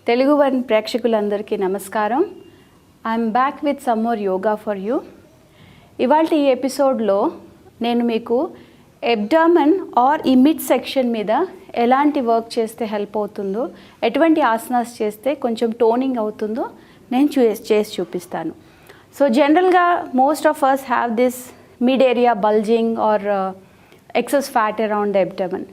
Telugu one ప్రేక్షకులందరికీ నమస్కారం. I'm back with some more yoga for you. ఇవాళ ఈ ఎపిసోడ్లో నేను మీకు ఎబ్డామన్ ఆర్ ఈ మిడ్ సెక్షన్ మీద ఎలాంటి వర్క్ చేస్తే హెల్ప్ అవుతుందో, ఎటువంటి ఆసనాస్ చేస్తే కొంచెం టోనింగ్ అవుతుందో నేను చేసి చూపిస్తాను. సో జనరల్గా most of us have this mid area bulging are excess fat around the abdomen.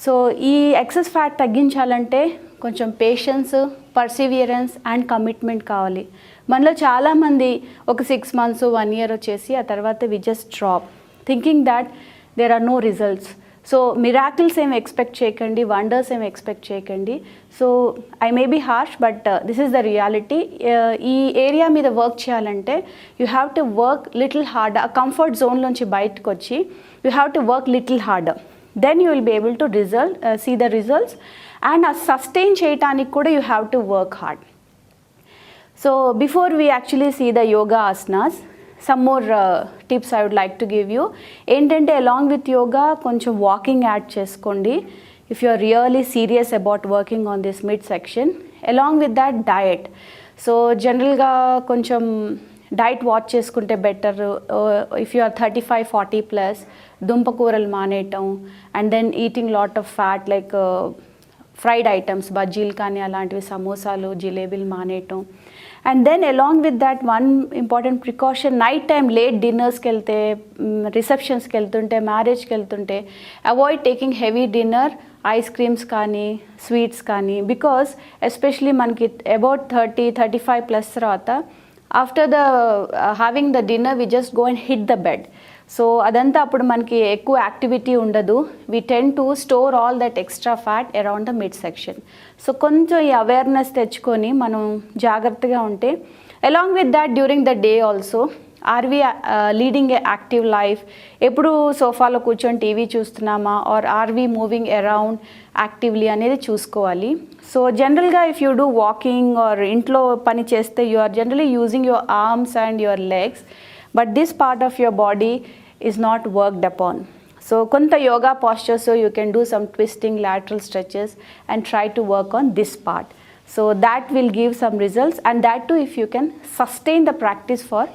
So ఈ ఎక్సెస్ ఫ్యాట్ తగ్గించాలంటే కొంచెం పేషెన్స్, పర్సివియరెన్స్ అండ్ కమిట్మెంట్ కావాలి. మనలో చాలామంది ఒక 6 months 1 year వచ్చేసి ఆ తర్వాత we just drop thinking that there are no results. So miracles ఏమి ఎక్స్పెక్ట్ చేయకండి, వండర్స్ ఏమి ఎక్స్పెక్ట్ చేయకండి. So I may be harsh but this is the reality. ఈ ఏరియా మీద వర్క్ చేయాలంటే you have to work little hard. ఆ comfort జోన్లోంచి బయటకు వచ్చి you have to work little harder. Then you will be able to see the results. And ఆ sustain చేయడానికి కూడా you have to work hard. So before we actually see the yoga asanas, some more tips I would like to give you. ఏంటంటే along with yoga కొంచెం walking add చేసుకోండి if you are really serious about working on this mid section. Along with that diet. So జనరల్గా కొంచెం diet watch చేసుకుంటే better. If you are 35-40+, దుంపకూరలు మానేయటం and then eating lot of fat like fried items, బజ్జీలు కానీ అలాంటివి, సమోసాలు, జిలేబీలు మానేయటం. And then along with that one important precaution, night time late డిన్నర్స్కి వెళ్తే, రిసెప్షన్స్కి వెళ్తుంటే, మ్యారేజ్కి వెళ్తుంటే avoid taking heavy dinner, ice creams కానీ స్వీట్స్ కానీ. బికాస్ ఎస్పెషలీ మనకి అబౌట్ 30-35+ తర్వాత after the having the dinner we just go and hit the bed. So అదంతా అప్పుడు మనకి ఎక్కువ యాక్టివిటీ ఉండదు. We tend to store all that extra fat around the mid section. So కొంచెం ఈ అవేర్నెస్ తెచ్చుకొని మనం జాగ్రత్తగా ఉంటే, along with that during the day also are we leading a active life, ఎప్పుడు సోఫాలో కూర్చొని టీవీ చూస్తున్నామా or are we moving around actively అనేది చూసుకోవాలి. సో జనరల్గా if you do walking or ఇంట్లో పని చేస్తే you are generally using your arms and your legs, but this part of your body is not worked upon. So konta yoga postures, so you can do some twisting, lateral stretches and try to work on this part. So that will give some results, and that too if you can sustain the practice for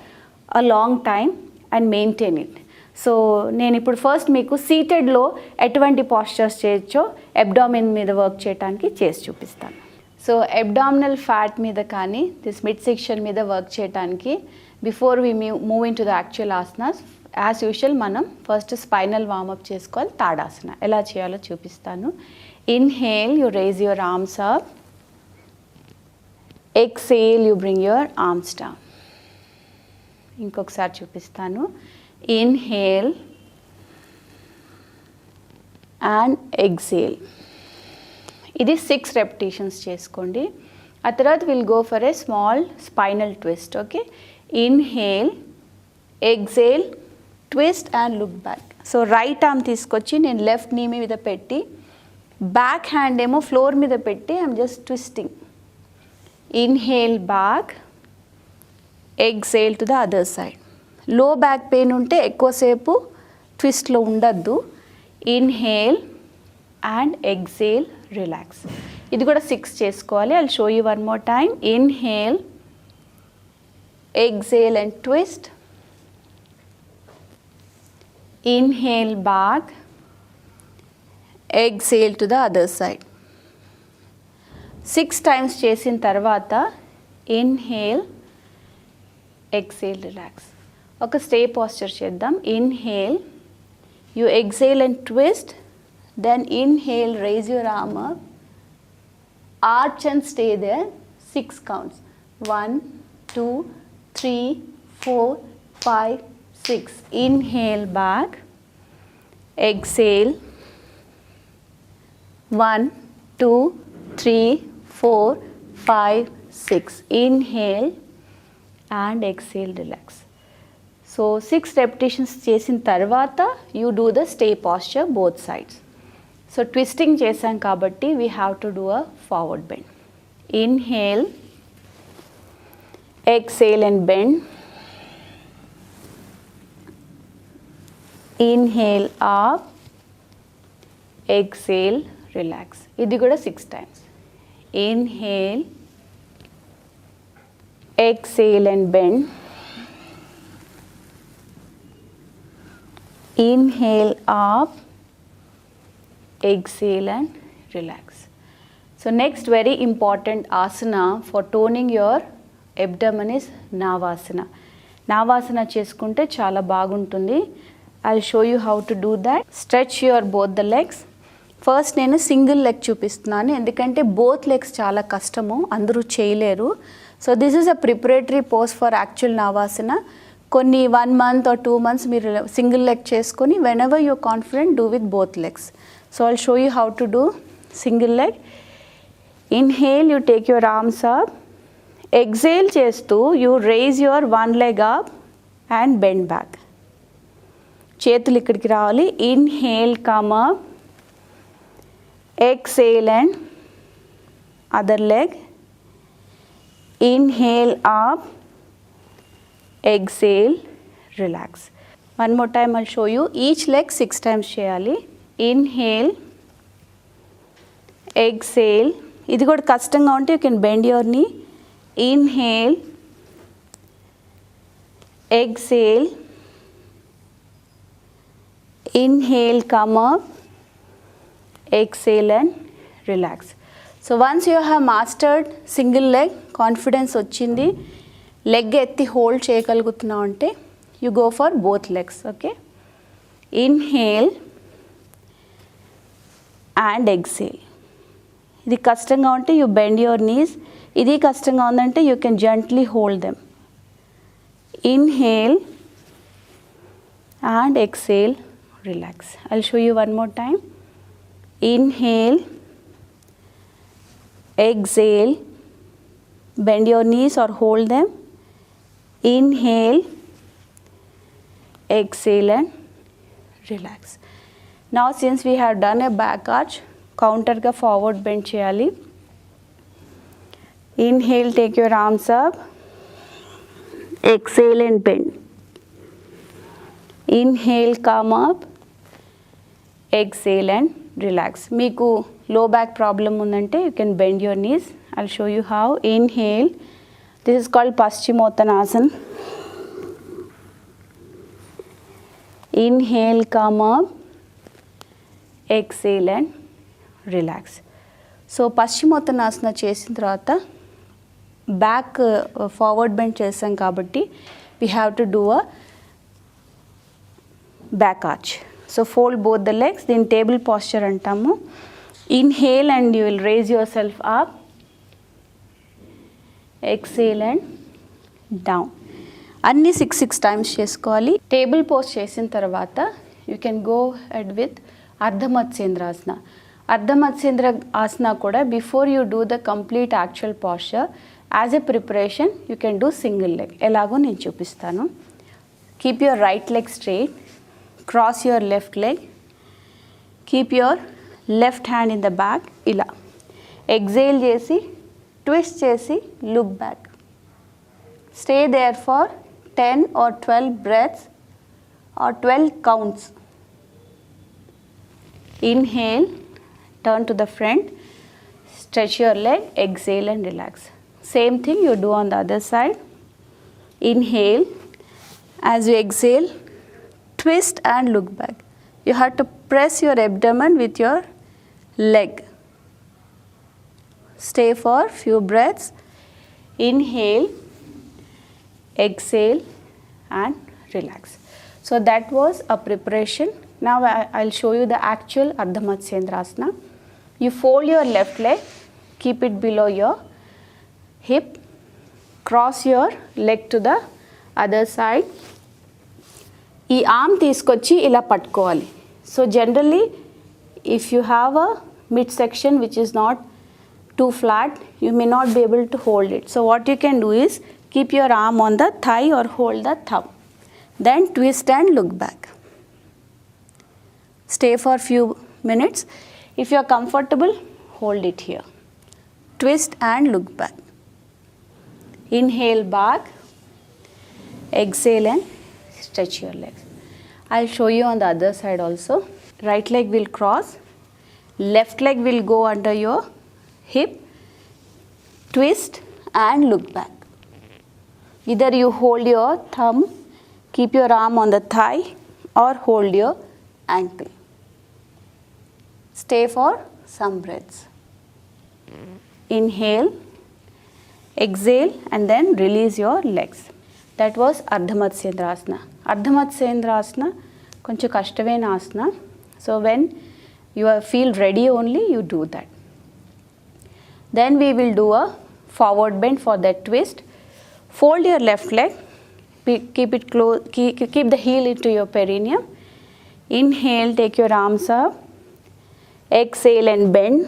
a long time and maintain it. So నేను ఇప్పుడు first మీకు సీటెడ్లో ఎటువంటి postures చేయొచ్చో abdomen మీద work చేయడానికి చేసి చూపిస్తాను. సో అబ్డామినల్ ఫ్యాట్ మీద కానీ దిస్ మిడ్ సెక్షన్ మీద వర్క్ చేయడానికి before we move in to the actual asanas, as usual మనం ఫస్ట్ స్పైనల్ వార్మప్ చేసుకోవాలి. తాడాసన ఎలా చేయాలో చూపిస్తాను. Inhale, you raise your arms up. Exhale, you bring your arms down. ఇంకొకసారి చూపిస్తాను. Inhale and exhale. ఇది 6 repetitions చేసుకోండి. ఆ తర్వాత will go for a small spinal twist. Okay, inhale, exhale, twist and look back. So right arm తీసుకొచ్చి నేను left knee మీద పెట్టి, బ్యాక్ హ్యాండ్ ఏమో ఫ్లోర్ మీద పెట్టి I'm just twisting. Inhale back, exhale to the other side. లో back pain ఉంటే ఎక్కువసేపు ట్విస్ట్లో ఉండద్దు. Inhale and exhale, relax. ఇది కూడా 6 చేసుకోవాలి. I'll show you one more time. Inhale, exhale and twist. Inhale back, exhale to the other side. 6 times చేసిన తర్వాత inhale, exhale, relax. ఒక స్టే పోస్చర్ చేద్దాం. Inhale, you exhale and twist, then inhale, raise your arm up, arch and stay there. 6 counts. 1, 2, 3, 4, 5, 6. Inhale back, exhale. 1, 2, 3, 4, 5, 6. Inhale and exhale, relax. So 6 repetitions చేసిన తర్వాత you do the stay posture both sides. So twisting చేసాం కాబట్టి we have to do a forward bend. Inhale, exhale and bend. Inhale up, exhale, relax. ఇది కూడా 6 times. Inhale, exhale and bend. Inhale up, exhale and relax. So next very important asana for toning your abdomen is Navasana. Navasana చేసుకుంటే చాలా బాగుంటుంది. I'll show you how to do that. Stretch your both the legs. First నేను single leg చూపిస్తున్నాను ఎందుకంటే both legs చాలా కష్టము, అందరూ చేయలేరు. So this is a preparatory pose for actual navasana. కొన్ని 1 month or 2 months మీరు సింగిల్ లెగ్ చేసుకొని whenever you're confident do with both legs. So I'll show you how to do single leg. Inhale, you take your arms up. Exhale చేస్తూ you raise your one leg up and bend back. చేతులు ఇక్కడికి రావాలి. Inhale, come up. Exhale and other leg. Inhale up, exhale, relax. One more time I'll show you. Each leg 6 times cheyali. Inhale, exhale. Idi kuda kastanga unte you can bend your knee. Inhale, exhale. Inhale, come up. Exhale and relax. So once you have mastered single leg, confidence వచ్చింది, leg ఎత్తి hold చేయగలుగుతున్నావు అంటే you go for both legs. Okay, inhale and exhale. ఇది కష్టంగా ఉంటే you bend your knees. ఇది కష్టంగా ఉందంటే you can gently hold them. Inhale and exhale, relax. I'll show you one more time. Inhale, exhale, bend your knees or hold them. Inhale, exhale and relax. Now since we have done a back arch, counter ka forward bend cheyali. Inhale, take your arms up. Exhale and bend. Inhale, come up. Exhale and relax. మీకు low back problem ఉందంటే you can bend your knees. I'll show you how. Inhale, this is called paschimottanasan. Inhale, come up. Exhale and relax. So paschimottanasana చేసిన తర్వాత back forward bend చేసాం కాబట్టి we have to do a back arch. So fold both the legs, then table posture antamu. Inhale and you will raise yourself up. Exhale and down. Anni 6 times chesukovali. Table pose chesin tarvata you can go ahead with Ardha Matsyendrasana. Ardha Matsyendrasana kuda before you do the complete actual posture, as a preparation you can do single leg. Elago nenu chupistanu. Keep your right leg straight. Cross your left leg. Keep your left hand in the back. Ila. Exhale chesi, twist chesi, look back. Stay there for 10 or 12 breaths or 12 counts. Inhale, turn to the front, stretch your leg, exhale and relax. Same thing you do on the other side. Inhale, as you exhale, twist and look back. You have to press your abdomen with your leg. Stay for few breaths. Inhale, exhale and relax. So that was a preparation. Now I'll show you the actual Ardha Matsyendrasana. You fold your left leg, keep it below your hip, cross your leg to the other side. ఈ arm తీసుకొచ్చి ఇలా పట్టుకోవాలి. So generally if you have a mid section which is not too flat, you may not be able to hold it. So what you can do is keep your arm on the thigh or hold the thumb. Then twist and look back. Stay for few minutes. If you are comfortable, hold it here. Twist and look back. Inhale back. Exhale and stretch your legs. I'll show you on the other side also. Right leg will cross. Left leg will go under your hip. twist and look back. Either you hold your thumb, keep your arm on the thigh, or hold your ankle. Stay for some breaths. Inhale, exhale, and then release your legs. That was Ardha Matsyendrasana. Ardha Matsyendrasana konచెం కష్టమైన asana. So when you feel ready only, you do that. Then we will do a forward bend for that twist. Fold your left leg, keep it close, keep the heel into your perineum. Inhale, take your arms up. Exhale and bend.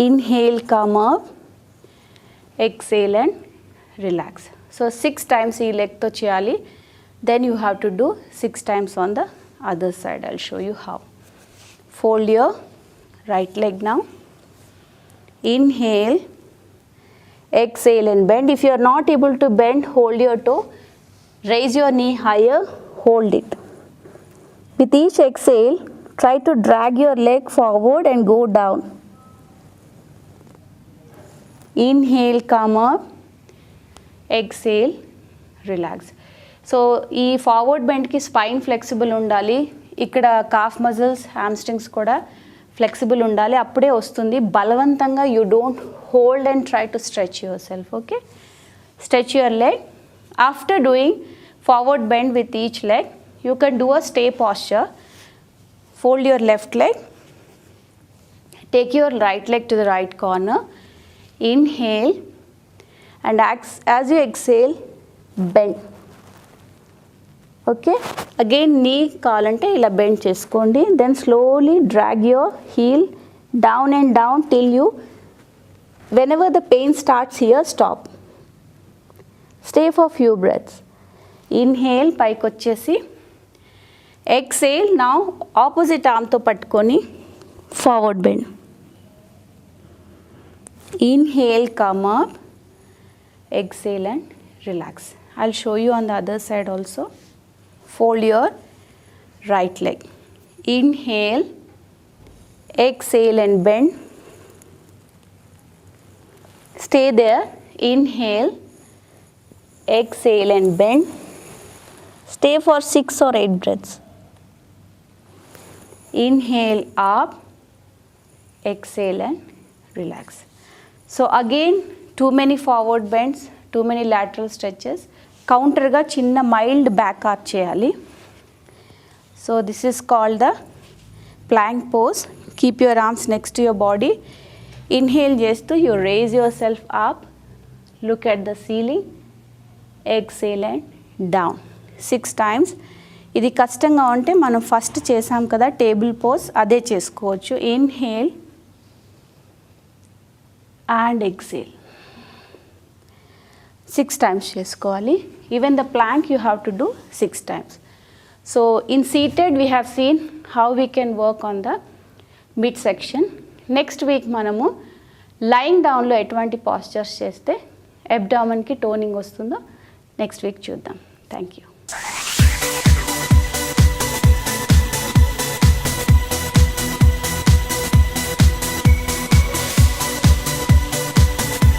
Inhale, come up. Exhale and relax. So 6 times ee leg to cheyali. Then you have to do 6 times on the other side. I'll show you how. Fold your right leg now. Inhale. Exhale and bend. If you are not able to bend, hold your toe. Raise your knee higher. Hold it. With each exhale, try to drag your leg forward and go down. Inhale, come up. Exhale, relax. So, ఈ forward బెండ్కి spine flexible ఉండాలి. ఇక్కడ calf muscles, hamstrings కూడా flexible ఉండాలి. అప్పుడే వస్తుంది. బలవంతంగా you don't hold and try to stretch your self. Okay, stretch your leg. After doing forward bend with each leg, you can do a stay posture. Fold your left leg. Take your right leg to the right corner. Inhale. And as you exhale, bend. Okay. Again, knee kaalante ila bend cheskondi. Then slowly drag your heel down and down till you, whenever the pain starts here, stop. Stay for few breaths. Inhale, paiki vachesi. Exhale, now opposite arm to pattukoni forward bend. Inhale, come up. Exhale and relax. I'll show you on the other side also. Fold your right leg. Inhale, exhale and bend. Stay there. Inhale, exhale and bend. Stay for 6 or 8 breaths. Inhale up, exhale and relax. So again, too many forward bends, too many lateral stretches. Counter ga chinna mild back arch cheyali. So this is called the plank pose. Keep your arms next to your body. Inhale chestu you raise yourself up. Look at the ceiling. Exhale and down. 6 times. ఇది కష్టంగా ఉంటే మనం first చేసాం కదా table pose, అదే చేసుకోవచ్చు. Inhale and exhale 6 times చేసుకోవాలి. Even the plank you have to do 6 times. So in seated we have seen how we can work on the mid section. Next week మనము lying డౌన్లో ఎటువంటి postures చేస్తే అబ్డామన్కి toning వస్తుందో next week చూద్దాం. Thank you.